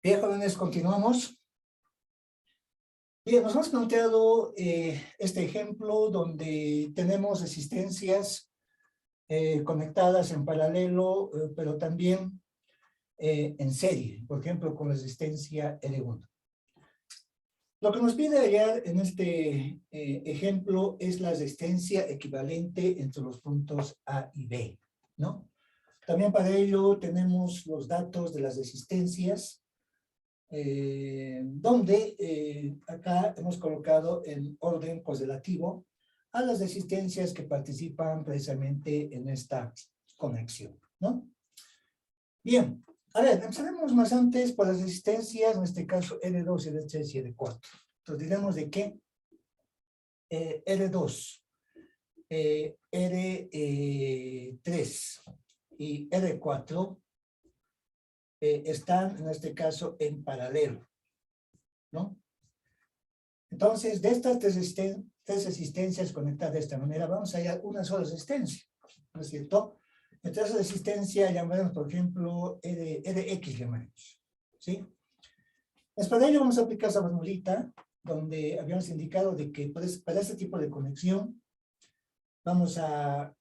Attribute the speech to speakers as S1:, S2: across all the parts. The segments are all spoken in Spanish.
S1: Bien, jóvenes, continuamos. Bien, nos hemos planteado este ejemplo donde tenemos resistencias conectadas en paralelo, pero también en serie, por ejemplo, con resistencia R1. Lo que nos pide hallar en este ejemplo es la resistencia equivalente entre los puntos A y B, ¿no? También para ello tenemos los datos de las resistencias, donde acá hemos colocado en orden correlativo a las resistencias que participan precisamente en esta conexión, ¿no? Bien, a ver, empezaremos más antes por las resistencias, en este caso R2, R3 y R4. Entonces diremos de que R2, R3 y R4 están, en este caso, en paralelo, ¿no? Entonces, de estas tres resistencias conectadas de esta manera, vamos a hallar una sola resistencia, ¿no es cierto? Entre esa resistencia llamaremos, por ejemplo, RX, llamaremos, ¿sí? Después de ello vamos a aplicar esa formulita, donde habíamos indicado de que para este tipo de conexión vamos a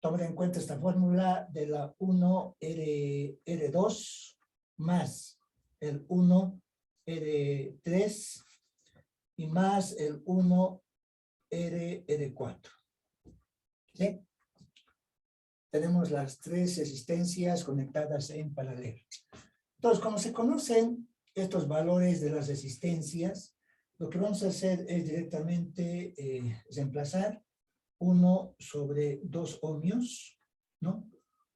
S1: tomar en cuenta esta fórmula de la 1R2 más el 1R3 y más el 1R4. ¿Sí? Tenemos las tres resistencias conectadas en paralelo. Entonces, como se conocen estos valores de las resistencias, lo que vamos a hacer es directamente reemplazar 1 sobre 2 ohmios, ¿no?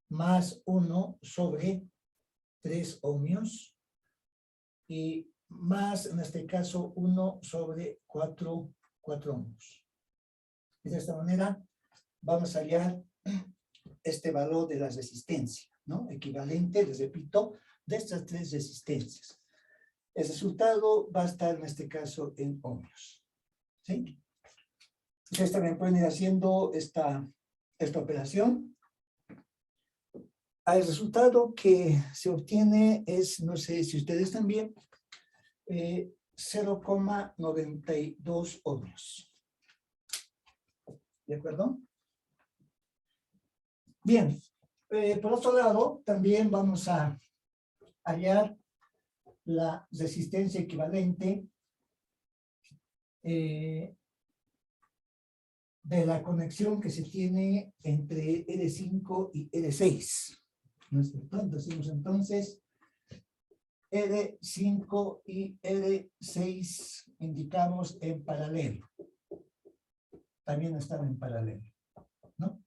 S1: Más 1 sobre 3 ohmios y más, en este caso, 1 sobre 4 ohmios. De esta manera vamos a hallar este valor de la resistencia, ¿no? Equivalente, les repito, de estas tres resistencias. El resultado va a estar, en este caso, en ohmios, ¿sí? Ustedes también pueden ir haciendo esta operación. El resultado que se obtiene es, no sé si ustedes también, 0,92 ohmios. ¿De acuerdo? Bien. Por otro lado, también vamos a hallar la resistencia equivalente de la conexión que se tiene entre R5 y R6. ¿No es cierto? Decimos entonces R5 y R6 indicamos en paralelo. También están en paralelo, ¿no?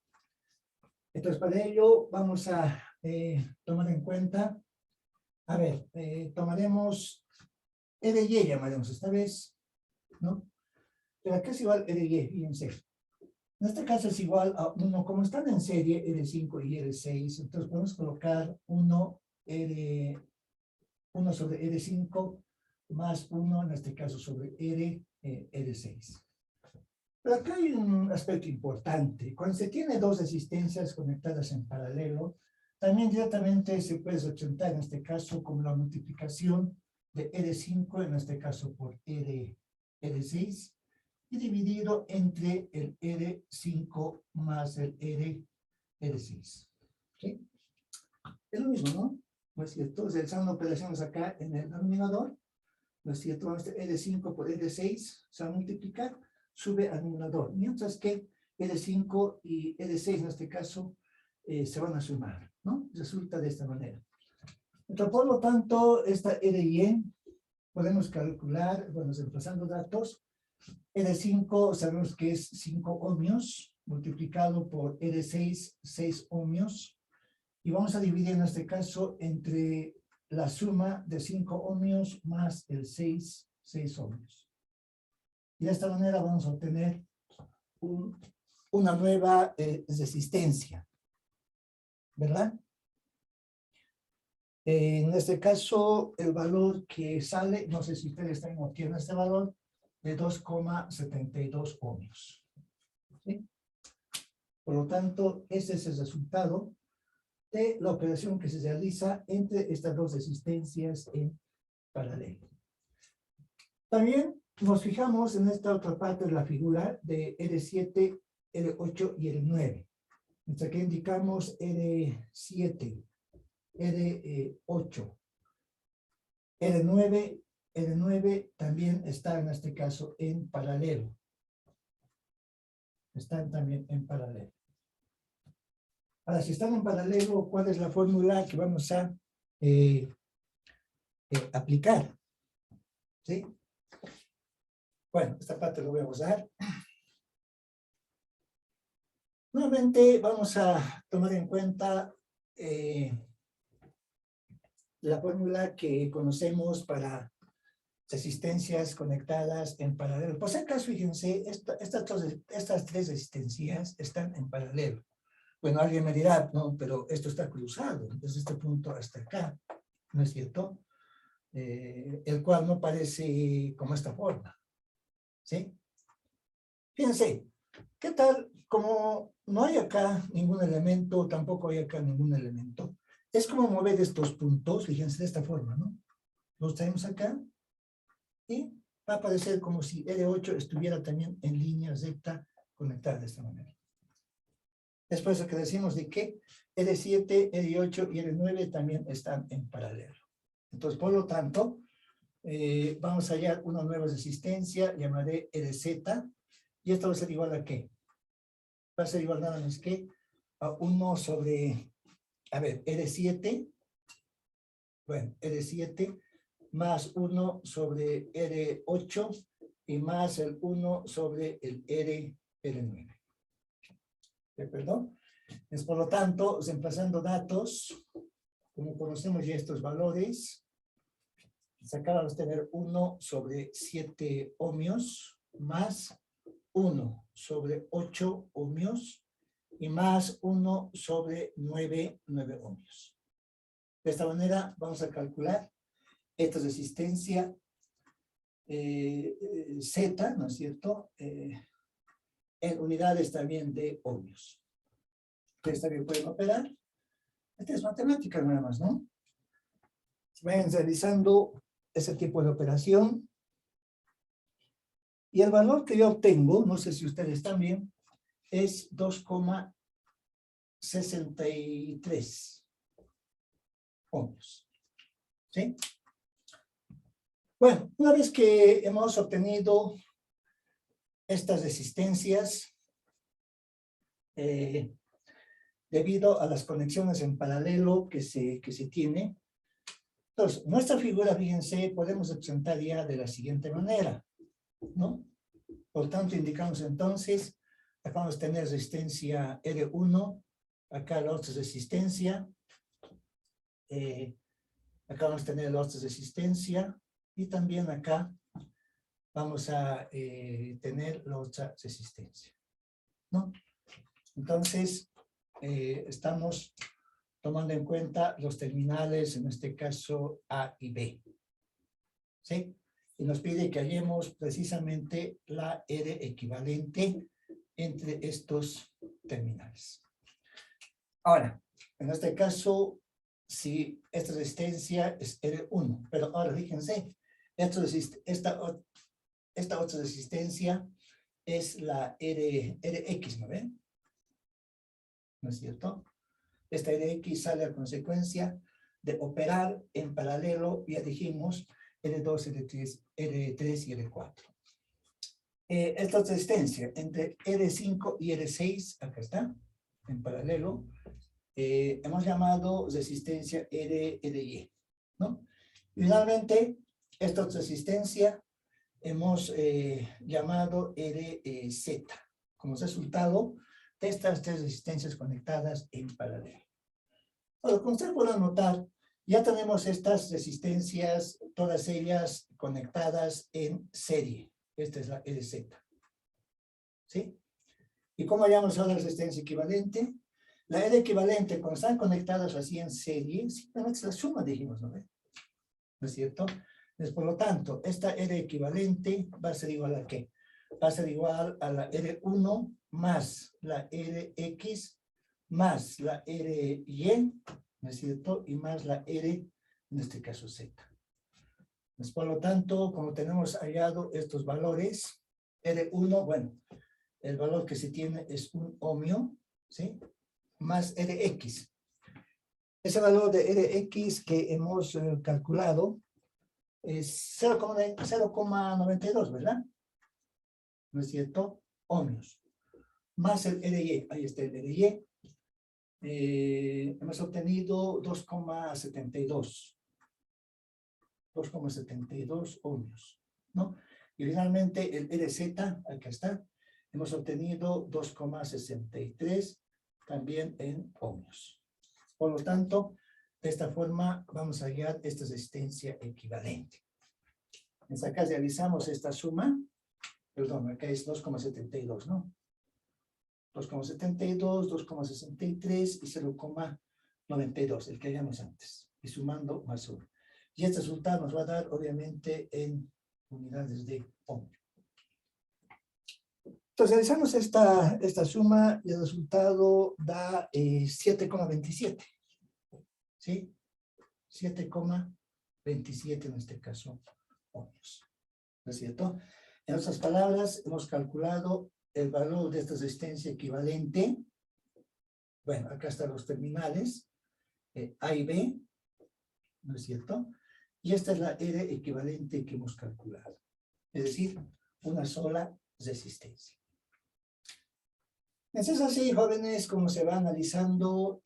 S1: Entonces, para ello vamos a tomar en cuenta, a ver, tomaremos RY, llamaremos esta vez, ¿no? Pero acá es igual RY, fíjense. En este caso es igual a 1, como están en serie R5 y R6, entonces podemos colocar 1 sobre R5 más 1, en este caso sobre R6. Pero acá hay un aspecto importante. Cuando se tiene dos resistencias conectadas en paralelo, también directamente se puede representar en este caso como la multiplicación de R5, en este caso por R6, y dividido entre el R5 más el R6. ¿Sí? Es lo mismo, ¿no? ¿No es cierto? Realizando operaciones acá en el denominador, ¿no es cierto? R5 por R6 se va a multiplicar, sube al numerador, mientras que R5 y R6 en este caso se van a sumar, ¿no? Resulta de esta manera. Entonces, por lo tanto, esta RY podemos calcular, bueno, reemplazando datos, R5 sabemos que es 5 ohmios, multiplicado por R6, 6 ohmios, y vamos a dividir en este caso entre la suma de 5 ohmios más el 6 ohmios. Y de esta manera vamos a obtener una nueva resistencia, ¿verdad? En este caso, el valor que sale, no sé si ustedes también obtienen este valor, de 2,72 ohmios. ¿Sí? Por lo tanto, ese es el resultado de la operación que se realiza entre estas dos resistencias en paralelo. También nos fijamos en esta otra parte de la figura de R7, R8 y R9. Mientras que indicamos R7, R8, R9 también está en este caso en paralelo. Están también en paralelo. Ahora, si están en paralelo, ¿cuál es la fórmula que vamos a aplicar? ¿Sí? Bueno, esta parte lo voy a usar. Nuevamente vamos a tomar en cuenta la fórmula que conocemos para resistencias conectadas en paralelo. Por si acaso, fíjense, estas tres resistencias están en paralelo. Bueno, alguien me dirá, no, pero esto está cruzado, desde este punto hasta acá, ¿no es cierto? El cual no parece como esta forma, ¿sí? Fíjense, ¿qué tal? Como no hay acá ningún elemento, tampoco hay acá ningún elemento, es como mover estos puntos, fíjense, de esta forma, ¿no? Los traemos acá y va a aparecer como si R8 estuviera también en línea recta conectada de esta manera. Es por eso que decimos de que R7, R8 y R9 también están en paralelo. Entonces, por lo tanto, vamos a hallar una nueva resistencia, llamaré RZ, y esto va a ser igual a ¿qué? Va a ser igual nada más que a 1 sobre, a ver, R7, bueno, R7 más 1 sobre R8 y más el 1 sobre el R9. ¿De acuerdo? Es por lo tanto, reemplazando datos, como conocemos ya estos valores, acá vamos a tener 1 sobre 7 ohmios más 1 sobre 8 ohmios y más 1 sobre 9 ohmios. De esta manera vamos a calcular esta resistencia Z, ¿no es cierto? En unidades también de ohmios. Ustedes también pueden operar. Esta es matemática nada más, ¿no? Vayan realizando ese tipo de operación. Y el valor que yo obtengo, no sé si ustedes también, es 2,63 ohmios. ¿Sí? Bueno, una vez que hemos obtenido estas resistencias, debido a las conexiones en paralelo que se tiene, entonces, nuestra figura, fíjense, podemos representar ya de la siguiente manera, ¿no? Por tanto, indicamos entonces, acá vamos a tener resistencia R1, acá la otra resistencia, acá vamos a tener la otra resistencia, y también acá vamos a tener la otra resistencia, ¿no? Entonces, estamos tomando en cuenta los terminales, en este caso A y B, ¿sí? Y nos pide que hallemos precisamente la R equivalente entre estos terminales. Ahora, en este caso, si esta resistencia es R1, pero ahora fíjense, esta otra resistencia es la Rx, ¿no ven? ¿No es cierto? Esta Rx sale a consecuencia de operar en paralelo, ya dijimos, R2, R3 y R4. Esta resistencia entre R5 y R6, acá está, en paralelo, hemos llamado resistencia RY, ¿no? Y finalmente, esta resistencia hemos llamado RZ, como resultado de estas tres resistencias conectadas en paralelo. Ahora, como ustedes pueden notar, ya tenemos estas resistencias, todas ellas conectadas en serie. Esta es la RZ. ¿Sí? ¿Y cómo hallamos ahora la resistencia equivalente? La R equivalente, cuando están conectadas así en serie, simplemente es la suma, dijimos, ¿no? ¿No es cierto? Entonces, por lo tanto, esta R equivalente va a ser igual a ¿qué? Va a ser igual a la R1 más la Rx más la RY, ¿no es cierto? Y más la R, en este caso Z. Pues, por lo tanto, como tenemos hallado estos valores, R1, bueno, el valor que se tiene es un ohmio, ¿sí? Más Rx. Ese valor de Rx que hemos calculado es 0,92, ¿verdad? ¿No es cierto? Ohmios. Más el RY, ahí está el RY. Hemos obtenido 2,72. 2,72 ohmios, ¿no? Y finalmente el RZ, acá está, hemos obtenido 2,63 también en ohmios. Por lo tanto, de esta forma vamos a hallar esta resistencia equivalente. Entonces acá realizamos esta suma, perdón, acá es 2,72, ¿no? 2,72, 2,63 y 0,92, el que hayamos antes, y sumando más 1. Y este resultado nos va a dar, obviamente, en unidades de ohmio. Entonces, realizamos esta suma y el resultado da 7,27. ¿Sí? 7,27 en este caso, ohmios. ¿No es cierto? En otras palabras, hemos calculado el valor de esta resistencia equivalente. Bueno, acá están los terminales, A y B, ¿no es cierto? Y esta es la R equivalente que hemos calculado. Es decir, una sola resistencia. Es así, jóvenes, como se va analizando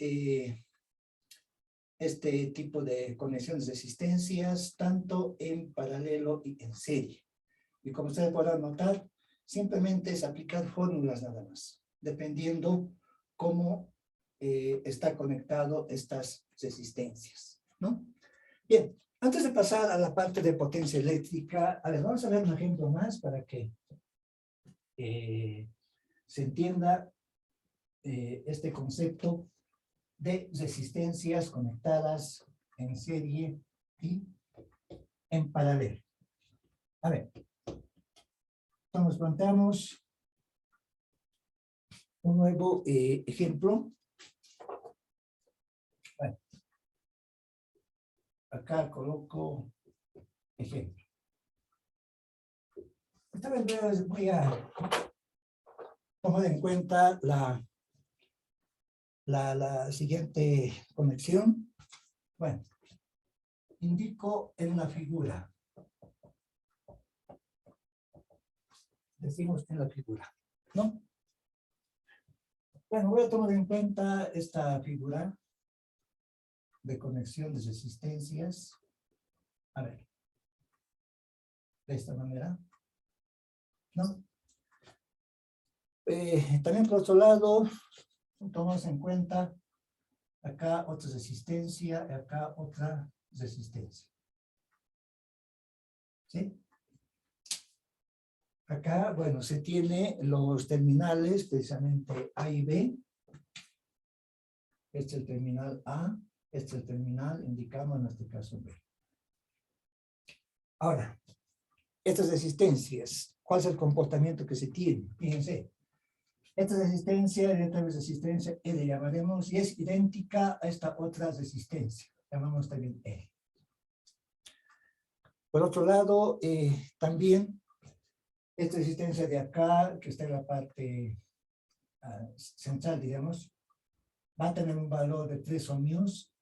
S1: este tipo de conexiones de resistencias, tanto en paralelo y en serie. Y como ustedes podrán notar, simplemente es aplicar fórmulas nada más, dependiendo cómo está conectado estas resistencias, ¿no? Bien. Antes de pasar a la parte de potencia eléctrica, a ver, vamos a ver un ejemplo más para que se entienda este concepto de resistencias conectadas en serie y en paralelo. A ver, nos planteamos un nuevo ejemplo. Bueno, acá coloco ejemplo. Esta vez voy a tomar en cuenta la siguiente conexión. Bueno, indico en la figura. Decimos en la figura, ¿no? Bueno, voy a tomar en cuenta esta figura de conexión de resistencias. A ver. De esta manera. ¿No? También por otro lado, tomamos en cuenta acá otra resistencia y acá otra resistencia. ¿Sí? Acá, bueno, se tiene los terminales, precisamente A y B. Este es el terminal A, este es el terminal, indicamos en este caso B. Ahora, estas resistencias, ¿cuál es el comportamiento que se tiene? Fíjense, esta resistencia y esta resistencia E le llamaremos, y es idéntica a esta otra resistencia, llamamos también E. Por otro lado, también esta resistencia de acá, que está en la parte central, digamos, va a tener un valor de 3 ohmios.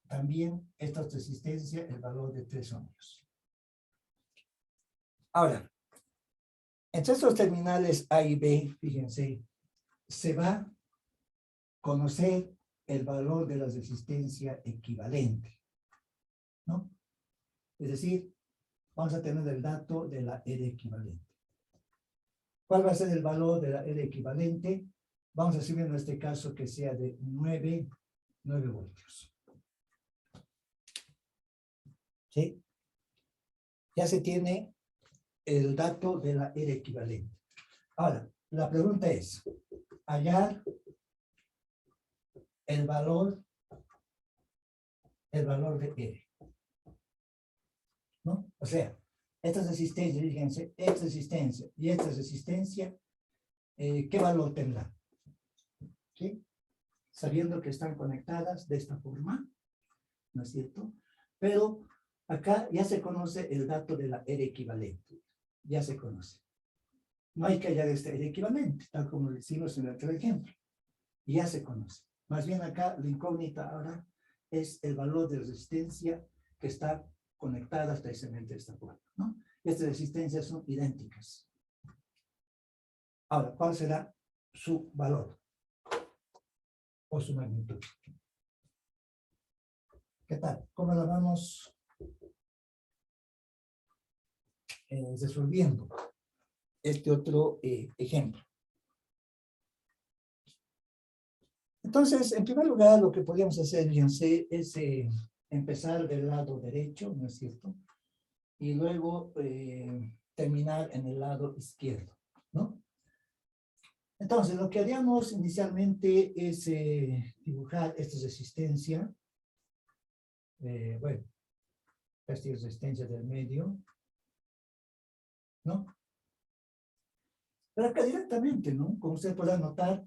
S1: También esta resistencia, el valor de 3 ohmios. Ahora, entre estos terminales A y B, fíjense, se va a conocer el valor de la resistencia equivalente, ¿no? Es decir, vamos a tener el dato de la R equivalente. ¿Cuál va a ser el valor de la R equivalente? Vamos a decir en este caso que sea de 9 voltios. ¿Sí? Ya se tiene el dato de la R equivalente. Ahora, la pregunta es, hallar el valor de R. ¿No? O sea, esta resistencia, fíjense, esta resistencia y esta resistencia, ¿qué valor tendrá? ¿Sí? sabiendo que están conectadas de esta forma, ¿no es cierto? Pero acá ya se conoce el dato de la R equivalente, ya se conoce. No hay que hallar este R equivalente, tal como lo hicimos en el otro ejemplo, ya se conoce. Más bien acá la incógnita ahora es el valor de resistencia que está conectada precisamente de esta forma, ¿no? Estas resistencias son idénticas. Ahora, ¿cuál será su valor o su magnitud? ¿Qué tal? ¿Cómo lo vamos resolviendo este otro ejemplo? Entonces, en primer lugar, lo que podríamos hacer, fíjense, es empezar del lado derecho, ¿no es cierto? Y luego terminar en el lado izquierdo, ¿no? Entonces, lo que haríamos inicialmente es dibujar esta resistencia. Bueno, esta resistencia del medio, ¿no? Pero acá directamente, ¿no? Como usted podrá notar,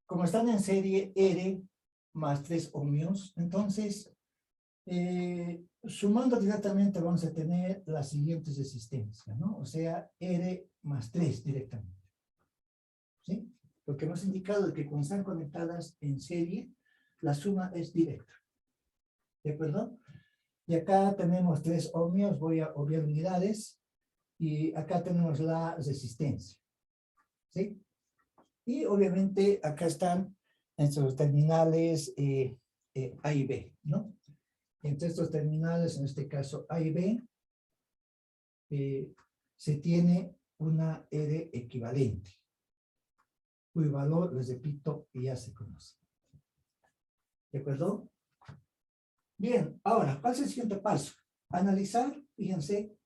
S1: como están en serie R más 3 ohmios, entonces, sumando directamente vamos a tener las siguientes resistencias, ¿no? O sea, R más 3 directamente. ¿Sí? Lo que hemos indicado es que cuando están conectadas en serie, la suma es directa. ¿De acuerdo? Y acá tenemos 3 ohmios, voy a obviar unidades, y acá tenemos la resistencia. ¿Sí? Y obviamente acá están nuestros terminales A y B, ¿no? Entre estos terminales, en este caso A y B, se tiene una R equivalente, cuyo valor, les repito, ya se conoce. ¿De acuerdo? Bien, ahora, ¿cuál es el siguiente paso? Analizar, fíjense,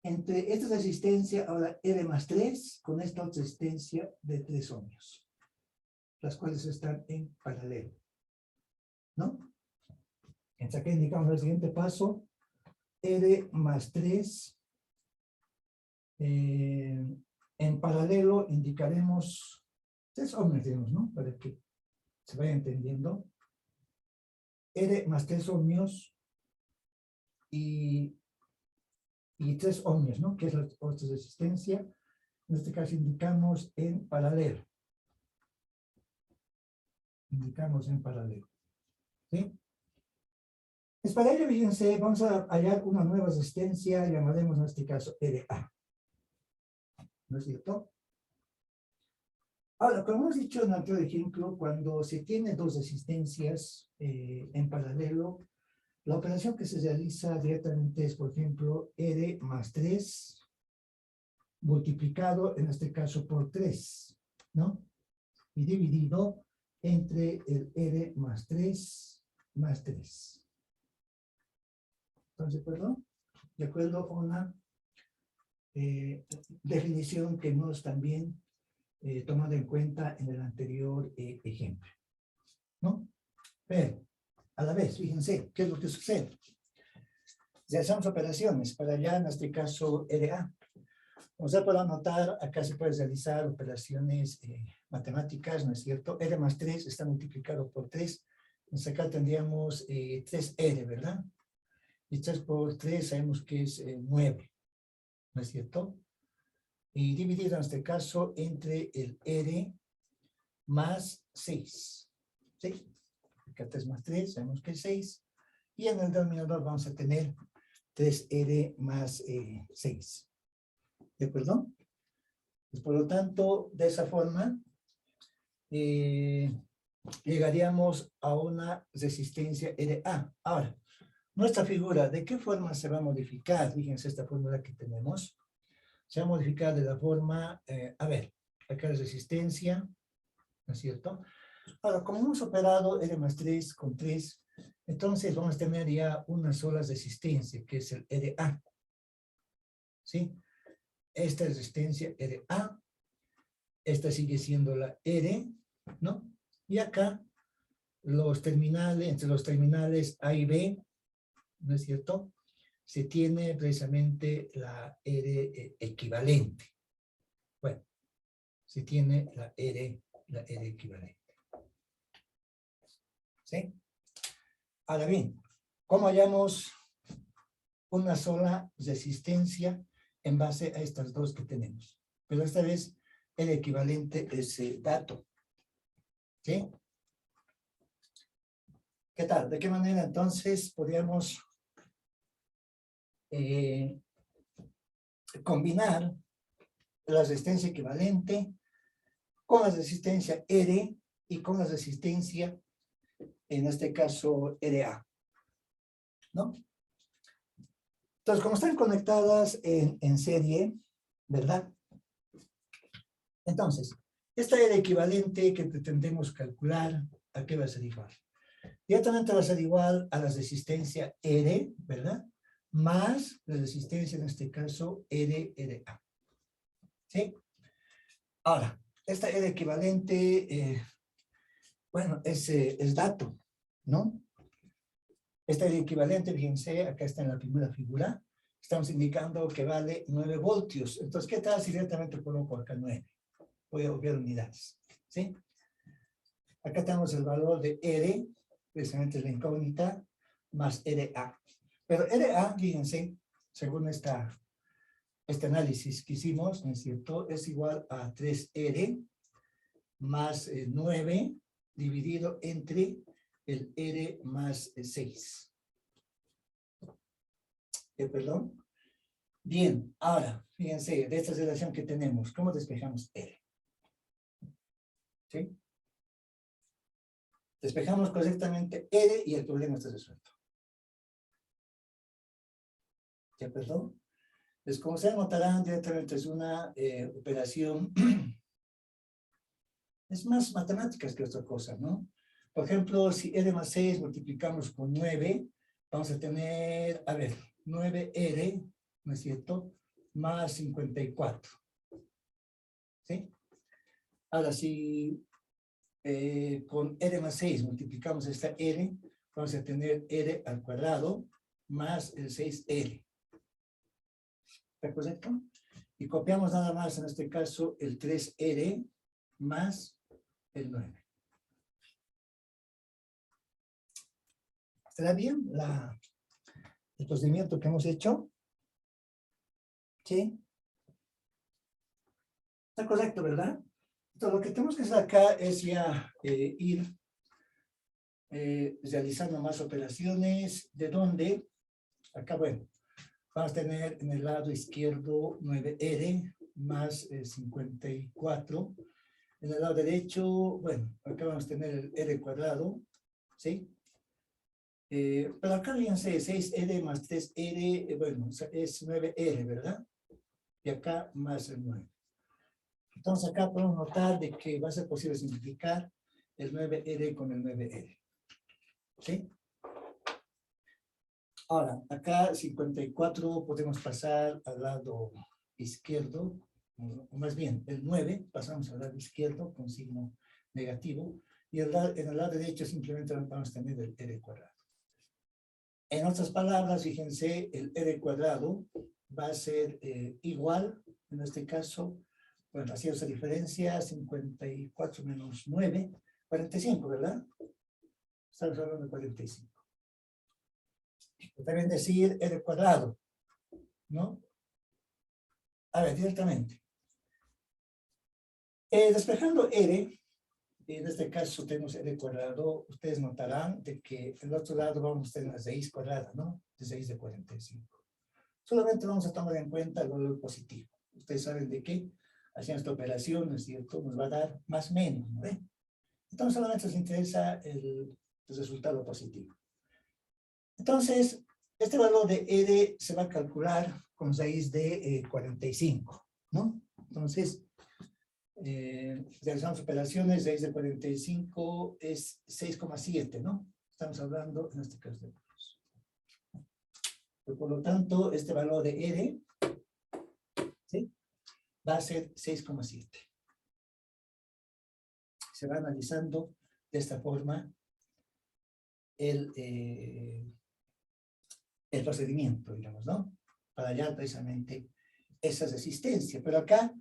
S1: entre esta resistencia, ahora R más 3, con esta otra resistencia de 3 ohmios, las cuales están en paralelo, ¿no? Entonces aquí indicamos el siguiente paso, R más 3, en paralelo indicaremos 3 ohmios, digamos, ¿no? Para que se vaya entendiendo. R más 3 ohmios y 3 ohmios, ¿no? Que es la otra resistencia. En este caso indicamos en paralelo. Indicamos en paralelo. ¿Sí? Es para ello, fíjense, vamos a hallar una nueva resistencia, llamaremos en este caso RA. ¿No es cierto? Ahora, como hemos dicho en el otro ejemplo, cuando se tiene dos resistencias en paralelo, la operación que se realiza directamente es, por ejemplo, R más 3 multiplicado, en este caso, por 3, ¿no? Y dividido entre el R más 3 más 3. Entonces, perdón, de acuerdo a una definición que hemos también tomado en cuenta en el anterior ejemplo, ¿no? Pero, a la vez, fíjense, ¿qué es lo que sucede? Realizamos operaciones para allá, en este caso, RA. Como se puede notar, acá se pueden realizar operaciones matemáticas, ¿no es cierto? R más 3 está multiplicado por 3. Entonces acá tendríamos 3R, ¿verdad? Y 3 por 3 sabemos que es 9, ¿no es cierto? Y dividido en este caso entre el R más 6. ¿Sí? Acá 3 más 3, sabemos que es 6. Y en el denominador vamos a tener 3R más 6. ¿De acuerdo? Pues por lo tanto, de esa forma, llegaríamos a una resistencia RA. Ahora, nuestra figura, ¿de qué forma se va a modificar? Fíjense esta fórmula que tenemos. Se va a modificar de la forma, a ver, acá es resistencia, ¿no es cierto? Ahora, como hemos operado R más 3 con 3, entonces vamos a tener ya una sola resistencia, que es el RA. ¿Sí? Esta resistencia RA, esta sigue siendo la R, ¿no? Y acá, los terminales, entre los terminales A y B, ¿no es cierto? Se tiene precisamente la R equivalente. Bueno, se tiene la R equivalente. ¿Sí? Ahora bien, ¿cómo hallamos una sola resistencia en base a estas dos que tenemos? Pero esta vez el equivalente es dato. ¿Sí? ¿Qué tal? ¿De qué manera entonces podríamos combinar la resistencia equivalente con la resistencia R y con la resistencia, en este caso, RA? ¿No? Entonces, como están conectadas en serie, ¿verdad? Entonces, esta R equivalente que pretendemos calcular, ¿a qué va a ser igual? Directamente va a ser igual a la resistencia R, ¿verdad? Más la resistencia, en este caso, RA. ¿Sí? Ahora, esta R equivalente, bueno, es dato, ¿no? Esta R equivalente, fíjense, acá está en la primera figura, estamos indicando que vale 9 voltios. Entonces, ¿qué tal si directamente coloco acá 9? Voy a obviar unidades, ¿sí? Acá tenemos el valor de R, precisamente es la incógnita, más RA. Pero RA, fíjense, según este análisis que hicimos, ¿no es cierto?, es igual a 3R más 9 dividido entre el R más 6. ¿Perdón? Bien, ahora, fíjense, de esta relación que tenemos, ¿cómo despejamos R? ¿Sí? Despejamos correctamente R y el problema está resuelto. ¿Ya, perdón? Pues como se notarán, directamente es una operación, es más matemáticas que otra cosa, ¿no? Por ejemplo, si R más 6 multiplicamos con 9, vamos a tener, a ver, 9R, ¿no es cierto?, más 54. ¿Sí? Ahora, si con R más 6 multiplicamos esta R, vamos a tener R al cuadrado más el 6R. ¿Está correcto? Y copiamos nada más, en este caso, el 3R más el 9. ¿Estará bien el procedimiento que hemos hecho? ¿Sí? Está correcto, ¿verdad? Entonces, lo que tenemos que hacer acá es ya ir realizando más operaciones, de donde, acá, bueno, vamos a tener en el lado izquierdo 9R más 54. En el lado derecho, bueno, acá vamos a tener el R cuadrado, ¿sí? Pero acá, fíjense, 6R más 3R, bueno, es 9R, ¿verdad? Y acá más el 9. Entonces acá podemos notar de que va a ser posible simplificar el 9R con el 9R. ¿Sí? Ahora, acá 54 podemos pasar al lado izquierdo, o más bien, el 9 pasamos al lado izquierdo con signo negativo, y en el lado derecho simplemente vamos a tener el R cuadrado. En otras palabras, fíjense, el R cuadrado va a ser igual, en este caso, bueno, así esa diferencia, 54 menos 9, 45, ¿verdad? Estamos hablando de 45. También decir R cuadrado, ¿no? A ver, directamente. Despejando R, en este caso tenemos R cuadrado, ustedes notarán de que en el otro lado vamos a tener la raíz cuadrada, ¿no? De 6 de 45. Solamente vamos a tomar en cuenta el valor positivo. Ustedes saben de qué, haciendo esta operación, ¿no es cierto?, nos va a dar más o menos, ¿no? Entonces solamente nos interesa el resultado positivo. Entonces, este valor de R se va a calcular con raíz de 45, ¿no? Entonces, realizamos operaciones, raíz de 45 es 6,7, ¿no? Estamos hablando en este caso de números. Por lo tanto, este valor de R, ¿sí?, va a ser 6,7. Se va analizando de esta forma el procedimiento, digamos, ¿no? Para hallar precisamente esa resistencia. Pero acá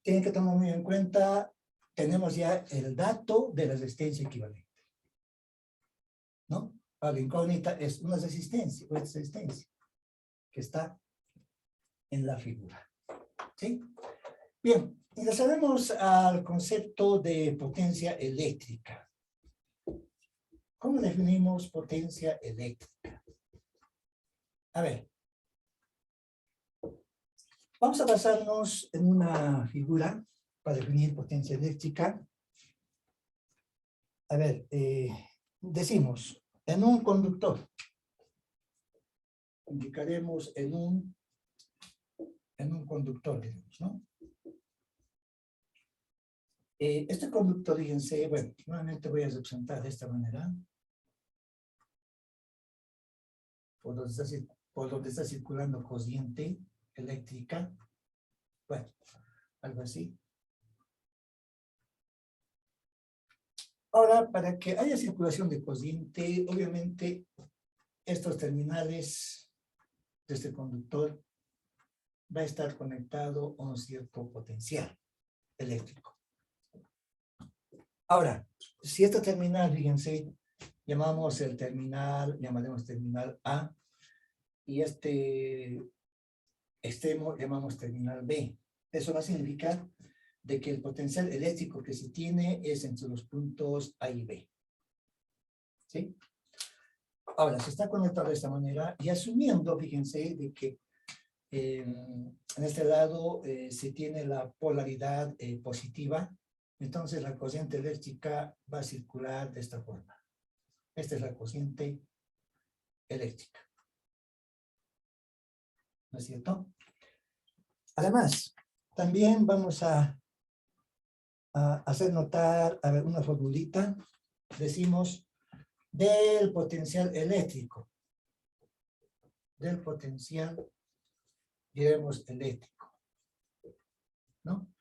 S1: tienen que tomar muy en cuenta, tenemos ya el dato de la resistencia equivalente. La incógnita es una resistencia o resistencia que está en la figura. ¿Sí? Bien, ingresaremos al concepto de potencia eléctrica. ¿Cómo definimos potencia eléctrica? A ver, vamos a basarnos en una figura para definir potencia eléctrica. A ver, decimos, en un conductor, indicaremos en un conductor, digamos, ¿no? Este conductor, fíjense, bueno, nuevamente voy a representar de esta manera. Por donde está circulando corriente eléctrica. Bueno, algo así. Ahora, para que haya circulación de corriente, obviamente, estos terminales de este conductor va a estar conectado a un cierto potencial eléctrico. Ahora, si este terminal, fíjense, llamaremos terminal A, y este extremo llamamos terminal B. Eso va a significar de que el potencial eléctrico que se tiene es entre los puntos A y B. ¿Sí? Ahora, se está conectado de esta manera y asumiendo, fíjense, de que en este lado se tiene la polaridad positiva, entonces la corriente eléctrica va a circular de esta forma. Esta es la corriente eléctrica. ¿No es cierto? Además, también vamos a hacer notar, a ver, una formulita. Decimos del potencial eléctrico. Del potencial, diremos eléctrico. ¿No?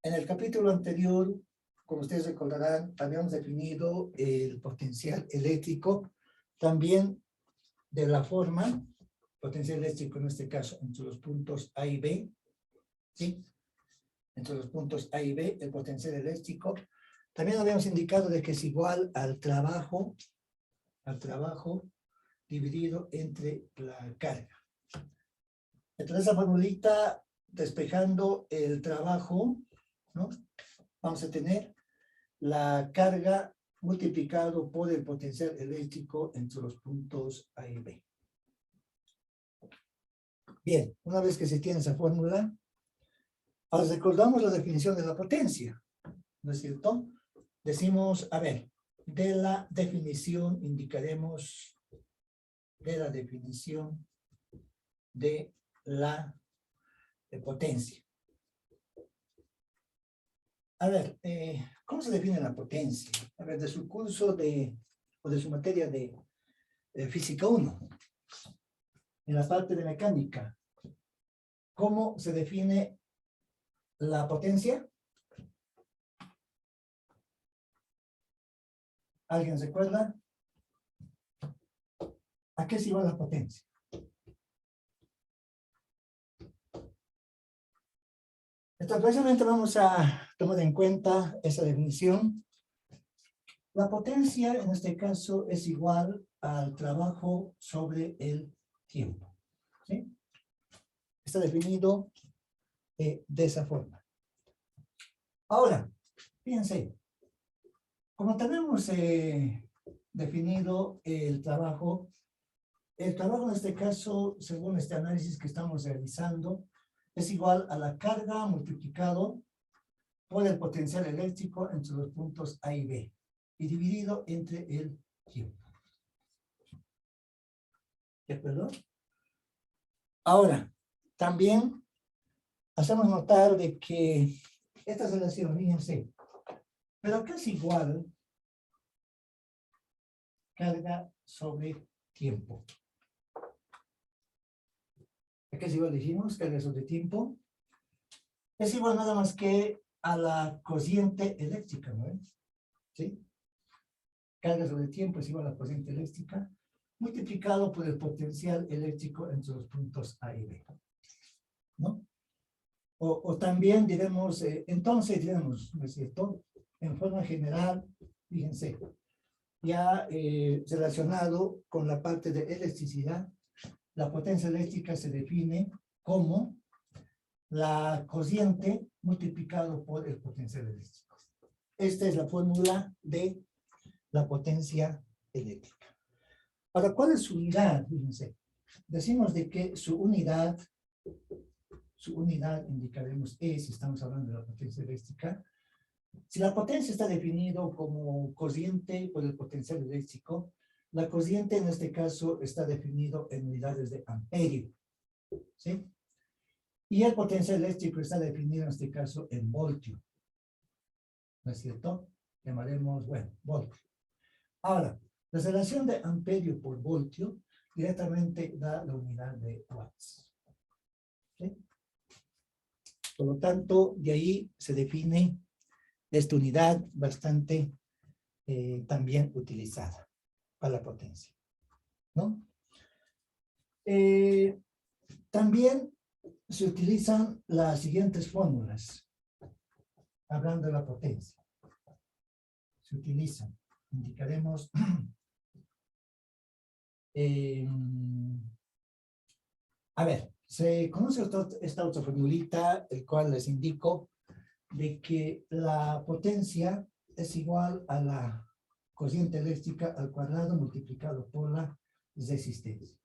S1: En el capítulo anterior, como ustedes recordarán, habíamos definido el potencial eléctrico también de la forma, potencial eléctrico en este caso, entre los puntos A y B, ¿sí? Entre los puntos A y B, el potencial eléctrico. También habíamos indicado de que es igual al trabajo dividido entre la carga. Entonces, esa formulita, despejando el trabajo, ¿no? Vamos a tener la carga multiplicado por el potencial eléctrico entre los puntos A y B. Bien, una vez que se tiene esa fórmula, ahora recordamos la definición de la potencia, ¿no es cierto? Decimos, a ver, de la definición indicaremos de la definición de la potencia. A ver, ¿cómo se define la potencia? A ver, de su curso o de su materia de física 1, en la parte de mecánica, ¿cómo se define la potencia? ¿Alguien recuerda? ¿A qué es igual la potencia? Entonces, precisamente vamos a tomar en cuenta esa definición. La potencia, en este caso, es igual al trabajo sobre el tiempo. ¿Sí? Está definido de esa forma. Ahora, fíjense, como tenemos definido el trabajo en este caso, según este análisis que estamos realizando, es igual a la carga multiplicado por el potencial eléctrico entre los puntos A y B y dividido entre el tiempo. ¿De acuerdo? Ahora, también hacemos notar de que esta relación, fíjense, pero que es igual carga sobre tiempo. ¿A qué es igual dijimos? Carga sobre tiempo. Es igual nada más que a la corriente eléctrica, ¿no es? ¿Sí? Carga sobre tiempo es igual a la corriente eléctrica multiplicado por el potencial eléctrico entre los puntos A y B. ¿No? O también diremos, entonces diremos, ¿no es cierto? En forma general, fíjense, ya relacionado con la parte de electricidad, la potencia eléctrica se define como la cociente multiplicado por el potencial eléctrico. Esta es la fórmula de la potencia eléctrica. Ahora, ¿cuál es su unidad? Fíjense, decimos de que su unidad indicaremos E, si estamos hablando de la potencia eléctrica. Si la potencia está definido como cociente por el potencial eléctrico, la cociente en este caso está definido en unidades de amperio, ¿sí? Y el potencial eléctrico está definido en este caso en voltio, ¿no es cierto? Llamaremos, bueno, voltio. Ahora, la relación de amperio por voltio directamente da la unidad de watts, ¿sí? Por lo tanto, de ahí se define esta unidad bastante también utilizada para la potencia, ¿no? También se utilizan las siguientes fórmulas, hablando de la potencia. Se utilizan, indicaremos, a ver, se conoce esta otra formulita, el cual les indico de que la potencia es igual a la cociente eléctrica al cuadrado multiplicado por la resistencia.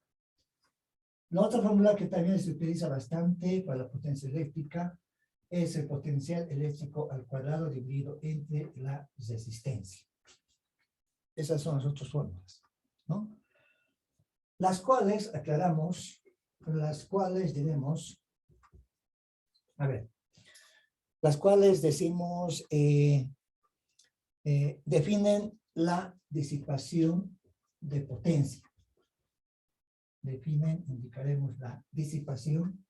S1: La otra fórmula que también se utiliza bastante para la potencia eléctrica es el potencial eléctrico al cuadrado dividido entre la resistencia. Esas son las otras fórmulas, ¿no? Las cuales, aclaramos, las cuales tenemos, a ver, las cuales decimos, definen la disipación de potencia. Definen, indicaremos la disipación,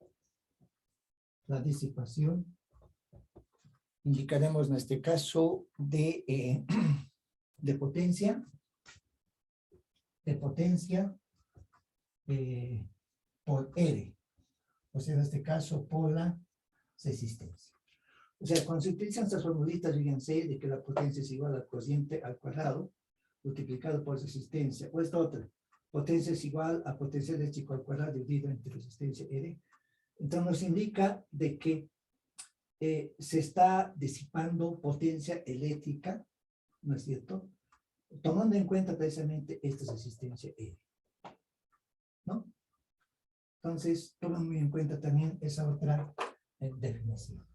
S1: indicaremos en este caso de potencia, por R, o sea, en este caso por la resistencia. O sea, cuando se utilizan estas formulitas, fíjense de que la potencia es igual al cociente al cuadrado multiplicado por resistencia, o esta otra, potencia es igual a potencial eléctrico al cuadrado dividido entre resistencia R. Entonces nos indica de que se está disipando potencia eléctrica, ¿no es cierto? Tomando en cuenta precisamente esta resistencia R, ¿no? Entonces, toman muy en cuenta también esa otra definición.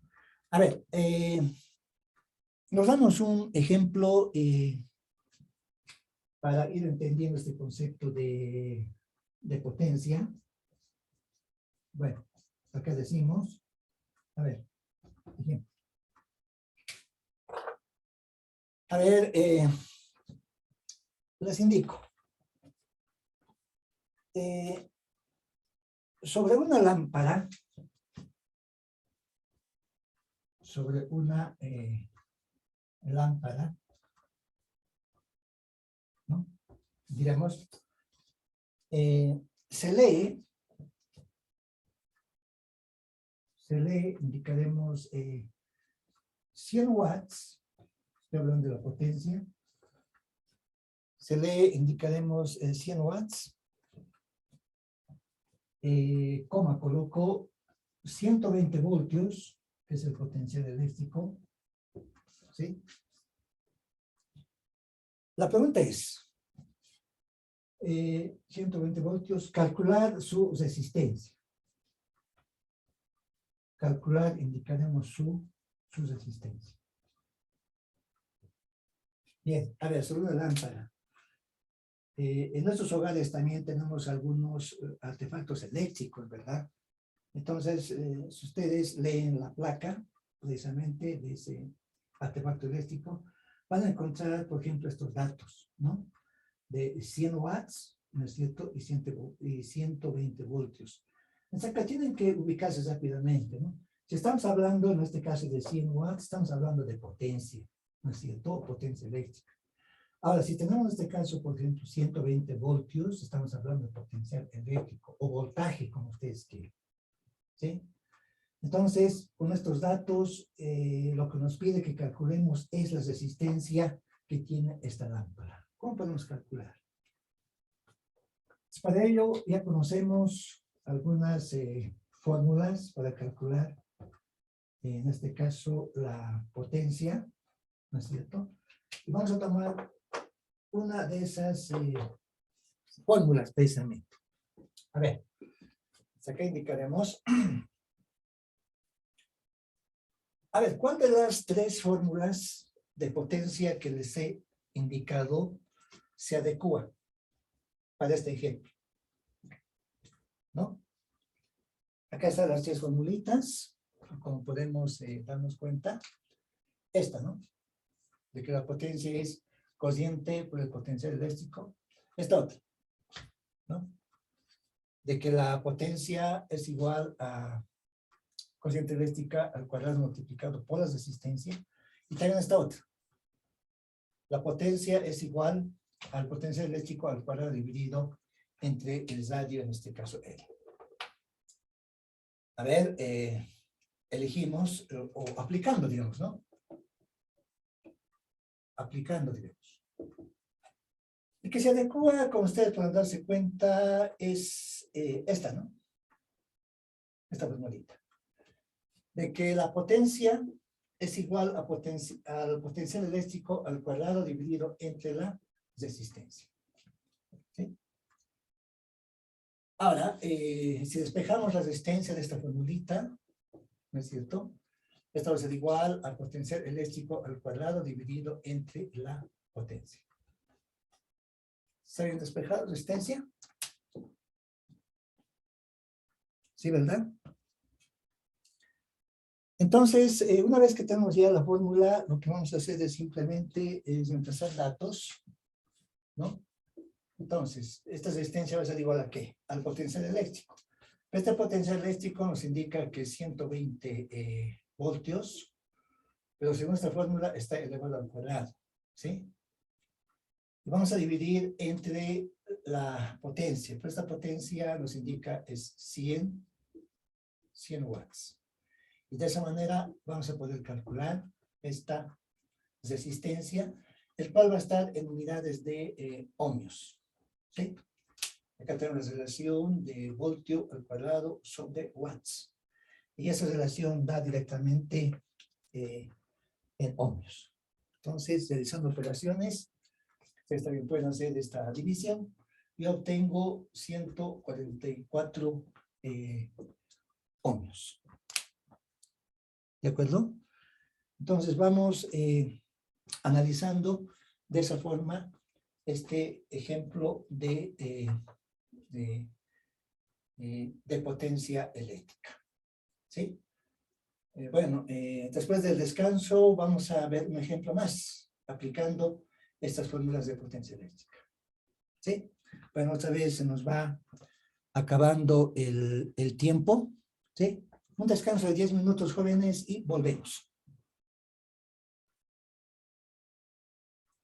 S1: A ver, nos damos un ejemplo para ir entendiendo este concepto de potencia. Bueno, acá decimos, a ver, ejemplo. A ver, les indico. Sobre una lámpara, ¿no? Diremos, se lee, indicaremos 100 watts, estoy hablando de la potencia, se lee, indicaremos 100 watts, coloco 120 voltios, que es el potencial eléctrico, ¿sí? La pregunta es, 120 voltios, calcular su resistencia. Calcular, indicaremos su resistencia. Bien, a ver, sobre una lámpara. En nuestros hogares también tenemos algunos artefactos eléctricos, ¿verdad? Entonces, si ustedes leen la placa, precisamente, de ese artefacto eléctrico, van a encontrar, por ejemplo, estos datos, ¿no? De 100 watts, ¿no es cierto? Y 120 voltios. Entonces, acá tienen que ubicarse rápidamente, ¿no? Si estamos hablando, en este caso, de 100 watts, estamos hablando de potencia, ¿no es cierto? Potencia eléctrica. Ahora, si tenemos en este caso, por ejemplo, 120 voltios, estamos hablando de potencial eléctrico o voltaje, como ustedes quieran, ¿sí? Entonces, con estos datos, lo que nos pide que calculemos es la resistencia que tiene esta lámpara. ¿Cómo podemos calcular? Pues para ello ya conocemos algunas fórmulas para calcular, en este caso, la potencia, ¿no es cierto? Y vamos a tomar una de esas fórmulas precisamente. A ver, acá indicaremos. A ver, ¿cuál de las tres fórmulas de potencia que les he indicado se adecua para este ejemplo? ¿No? Acá están las tres formulitas, como podemos darnos cuenta. Esta, ¿no? De que la potencia es cociente por el potencial eléctrico. Esta otra, ¿no? De que la potencia es igual a corriente eléctrica al cuadrado multiplicado por las resistencias. Y también esta otra. La potencia es igual al potencial eléctrico al cuadrado dividido entre el radio, en este caso L. A ver, elegimos, o aplicando, digamos, ¿no? Aplicando, digamos. El que se adecua, como ustedes pueden darse cuenta, es esta, ¿no? Esta formulita. De que la potencia es igual a al potencial eléctrico al cuadrado dividido entre la resistencia. ¿Sí? Ahora, si despejamos la resistencia de esta formulita, ¿no es cierto? Esto va a ser igual al potencial eléctrico al cuadrado dividido entre la potencia. ¿Está bien despejado la resistencia? ¿Sí, verdad? Entonces, una vez que tenemos ya la fórmula, lo que vamos a hacer es simplemente reemplazar datos, ¿no? Entonces, esta resistencia va a ser igual a ¿qué? Al potencial eléctrico. Este potencial eléctrico nos indica que 120 voltios, pero según esta fórmula está elevado al cuadrado, ¿sí? Y vamos a dividir entre la potencia, pero esta potencia nos indica es 100 watts. Y de esa manera vamos a poder calcular esta resistencia, el cual va a estar en unidades de ohmios. ¿Sí? Acá tenemos la relación de voltio al cuadrado sobre watts. Y esa relación da directamente en ohmios. Entonces, realizando operaciones, ustedes también pueden hacer esta división. Yo obtengo 144 ohmios. ¿De acuerdo? Entonces vamos analizando de esa forma este ejemplo de potencia eléctrica. ¿Sí? Bueno, después del descanso vamos a ver un ejemplo más aplicando estas fórmulas de potencia eléctrica. ¿Sí? Bueno, otra vez se nos va acabando el tiempo. ¿Sí? Un descanso de 10 minutos, jóvenes, y volvemos.